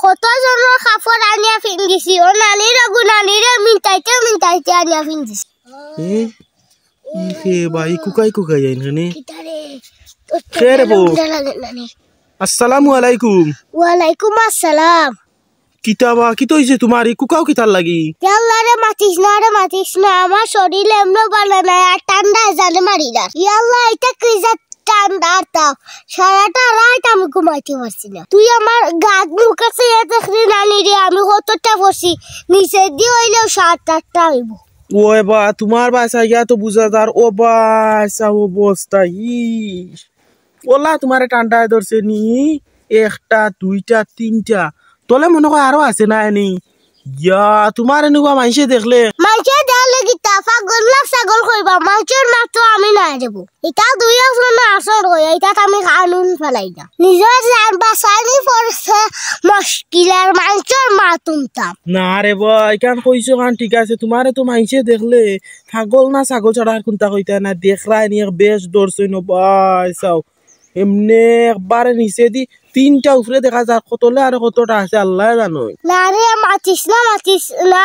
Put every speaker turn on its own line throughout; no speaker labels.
কত জনের কাপড় আনিয়া ফিন্দিছি ও নানির গুনানিরে মিনটাইতে আনিয়া ফিন্দিছি
হে ভাই কুকাই আইনখানে
কিতারে
খেরে বউ আসসালামু আলাইকুম
ওয়ালাইকুম আসসালাম
কিতাবা কি হইছে তোমার কুকাও কিতার লাগি
ইয়াল্লারে মাতিস না আমার শরীর এমন ভালো না আর ঠান্ডা জানে মারি না ইয়াল্লা এটা কি ঠান্ডা তাও সারাটা রাত আমি ঘুমাইতে পারছি না তুই আমার গাছ মুখাছে দেখলি নানি রে আমি কতটা বসি নিচে দিয়ে হইলেও 7-8টা হইব
ও বা তোমার বাসা গিয়া তো বুঝাদার ও বাসা অবস্থা ওলা তোমার ঠান্ডায় ধরছে নি 1টা 2টা 3টা তোলে মনে হয় আরো আছে না নি ইয়া তোমার এনেকুৱা মাইছে দেখলে
গীতা ছাগল কইবা মানুষের মাত্র আমি না দেব এটা দুই একজন আসর হয়ে এটা আমি কানুন ফেলাই না নিজের জান বাঁচানি পড়ছে মুশকিলের মানুষের মা তুমতাম
না রে ভাই কান কইছো কান ঠিক আছে তোমারে তো মাইছে দেখলে ছাগল না ছাগল ছাড়া আর কোনটা কইতা না দেখরাই নি বেশ ধরছে ন ভাই চাও এমনি একবারে নিচে দি 3টা উপরে দেখা যায় কতলে আর কতটা আছে আল্লাহ জানো
না রে মাতিস না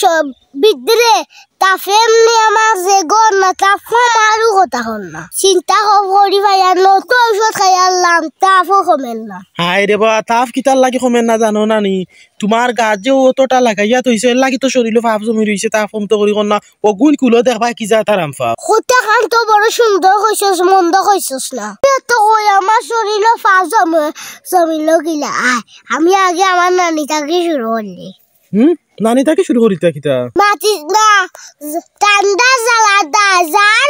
সব বিদ্রে তা ফেমনি আমার যে গন না তা ফমারু কথা হল না চিন্তা করি ভাই আর নত ঔষধ খাই আল্লাহ তাফ কমেন না
হাই রে বা তাফ কিতার লাগি কমেন না জানো না নি তোমার গাছ যে অতটা লাগাইয়া তইছে লাগি তো শরীরে ফাফ জমি রইছে তা ফম তো করি কোন না ও গুণ কুলো দেখবা কি যা তার আমফা
হতে খান তো বড় সুন্দর কইছস মন্দ কইছস না তো ওই আমার শরীরে ফাফ জমি লগিলা আমি আগে আমার নানিটাকে শুরু করলি
নানি তাকে শুরু করিতা কিতা
মাতিস না ঠান্ডা জ্বালা যার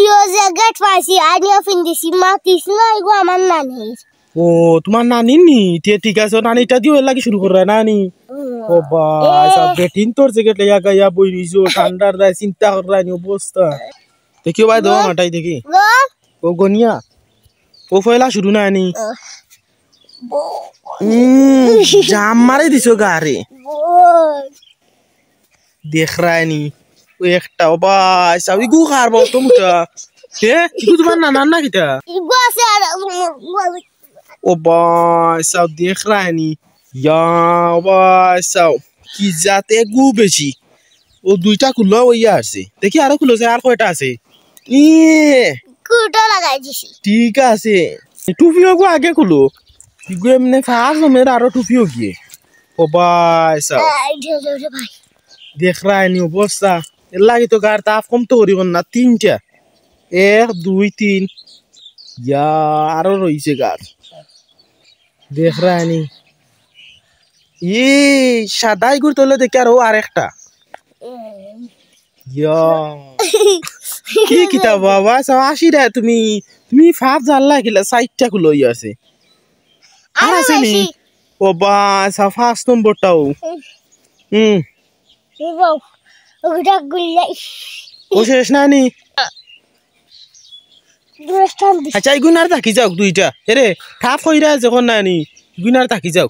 ইও জ্যাকেট পাইছি আনিয়া ফিন্দিছি মাতিস না এগো আমার নানি
ও তোমার নানি নি ঠিক আছে নানিটা দিও লাগি শুরু কররা নানি ও বা সব বেটিন তোর জ্যাকেট লাগা গায়া বই নিছো ঠান্ডার দায় চিন্তা কররা নি অবস্থা দেখিও ভাই দাও মাটাই দেখি ও গনিয়া ও ফয়লা শুরু না নি জাম মারে দিছো গারে দেখ রানি ও একটা ওবা সাবি গু খারবো তো মুটা কে ইগু তোমার নানার না কিটা
ইগু আছে আর
ওবা সাব দেখ রানি ইয়া ওবা সাব কি জাতে গু বেশি ও 2টা কুলো হইয়া আছে দেখি আরো কুলো আছে আর কয়টা আছে
কুটো লাগাই দিছি
ঠিক আছে টুপিও গো আগে কুলো ইগু এমনে ফাস মের আরো টুপিও গিয়ে ওবা সাব
ভাই
দেখ রানি অবস্থা এর লাগে তো গার তাপ কম তো করিব না 3টা 1 2 3 ইয়া আরো রইছে গার দেখ রানি সাদাই গুড় তোলে দেখি আর একটা ইয়া কি কিতাব বাবা সব আসি রে তুমি ফাপ জানলা কিলা 60টা কুলো আছে আর আছে নি ও বা সব 5 নম্বরটাও ও শেষ নানি আচ্ছা গুনার থাকি যাও 2টা এরে খাপ হইরা যখন নানি গুনার থাকি যাও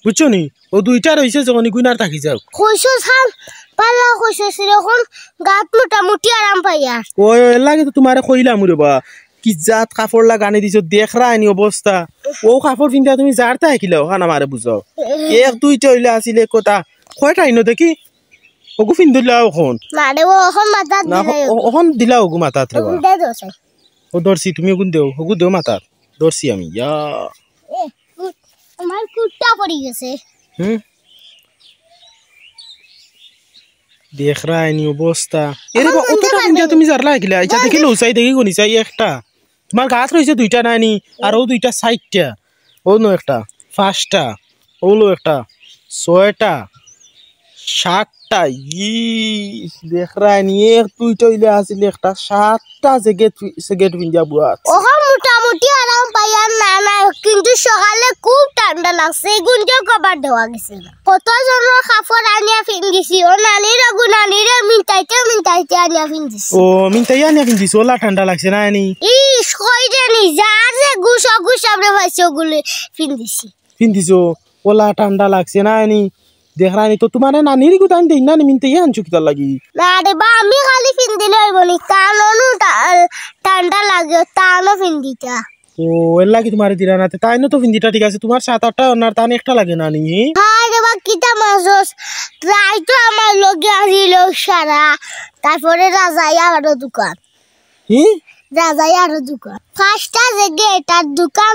বুঝছো নি ও 2টা রইছে যখন গুনার থাকি যাও
কইছো সাল পালা কইছো এখন গাত মোটামুটি আরাম পাইয়া
ওই লাগে তো তোমারে কইলাম রে বা কি জাত কাপড় লাগানি দিছো দেখ রানি অবস্থা ও কাপড় পিন্দা তুমি জারতা কিলাও খানা মারে বুঝাও 1 2টা হইলা আসিলে কথা কয়টা ইনো দেখি ওগু ফিন্দুলাও এখন
না রে ওখন মাথা দিলাই
ওখন দিলাও ওগু মাথা ত্রেবা
দে দোসাই
ও দর্শি তুমি ওগু দেও মাথা দর্শি আমি ইয়া
আমার কুটটা পড়ি গেছে
দেখ রানি অবস্থা এরে বা অতটা ফিন্দা তুমি জারলা কিলা এটা দেখি লউসাই দেখি কোনি চাই একটা তোমার গাছ রইছে 2টা নানি আর ও 2টা 60টা ও নো একটা 5টা ওলো একটা 6টা 7টা দেখ রানি 1 2টা হইলে আসিলে একটা 7টা জ্যাকেট পিন্দা বুয়াত
ওখন মোটামুটি আরাম পাইয়া না কিন্তু সকালে খুব ঠান্ডা লাগছে গুনকে কভার দেওয়া গেছিল কত জনের কাপড় আনিয়া ফিন্দিছি ও নানিরে মিনটাইতে আনিয়া ফিন্দিছি
ও মিনটাই আনিয়া ফিন্দিছি ওলা ঠান্ডা লাগছে না নি
কই জানি যার যে গুছ আমরা পাইছি ওগুলি ফিন্দিছো
ওলা ঠান্ডা লাগছে না নি দেখ রানি তো তোমার নানির গুতান দেই না মিনটাই আনছো কিতা লাগি
না রে বা আমি খালি ফিন্দিলে হইব নি কারণ ঠান্ডা লাগে তানো ফিন্দিটা
ও এর লাগি তোমার দিলা না তাই না তো ভিন্দিটা ঠিক আছে তোমার 7-8টা ওনার তান একটা লাগে না নি
আরে বা কিটা মাসস তাই তো আমার লগে আসিল সারা তারপরে রাজাইয়া আরো দোকান
হি
রাজাইয়া আরো দোকান ফার্স্টটা যে গেটার দোকান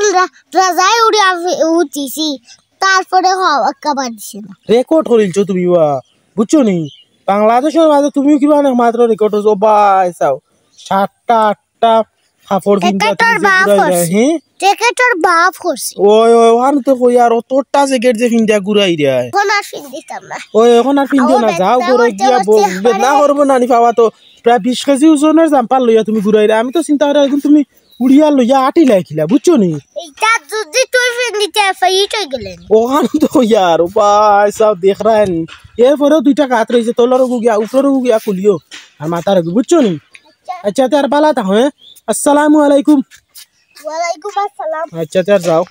রাজাই উড়ে উঠিছি তারপরে হওয়া কাবার দিছে না
রেকর্ড করিলছো তুমি বা বুঝছো নি বাংলাদেশের মাঝে তুমিও কিবা না মাত্র রেকর্ড হইছো বাই চাও 7টা 8টা কাপড় কিনতে হি
জ্যাকেটর বাপ করছি
ওই ওই ওখানে তো কই আর তোরটা জ্যাকেট যে কিনতে ঘুরাই রে
এখন আর পিন্দিতাম না
ওই এখন আর পিন্দিও না যাও করে গিয়া না করবো না নি পাওয়া তো প্রায় 20 কেজি ওজনের জাম্পার লইয়া তুমি ঘুরাই রে আমি তো চিন্তা করে এখন তুমি উড়িয়া লইয়া আটি লাইখিলা বুঝছো নি
এইটা যদি তুই পিন্দিতে ফাইট হয়ে গেলেন
ওখানে তো ইয়ার ভাই সব দেখ রান এরপরেও 2টা কাত রয়েছে তলার গিয়া উপরের গিয়া খুলিও আর মাথার বুঝছো নি আচ্ছা তার বালা তা হ্যাঁ আসসালামু আলাইকুম
ওয়ালাইকুম আসসালাম
আচ্ছা তার যাও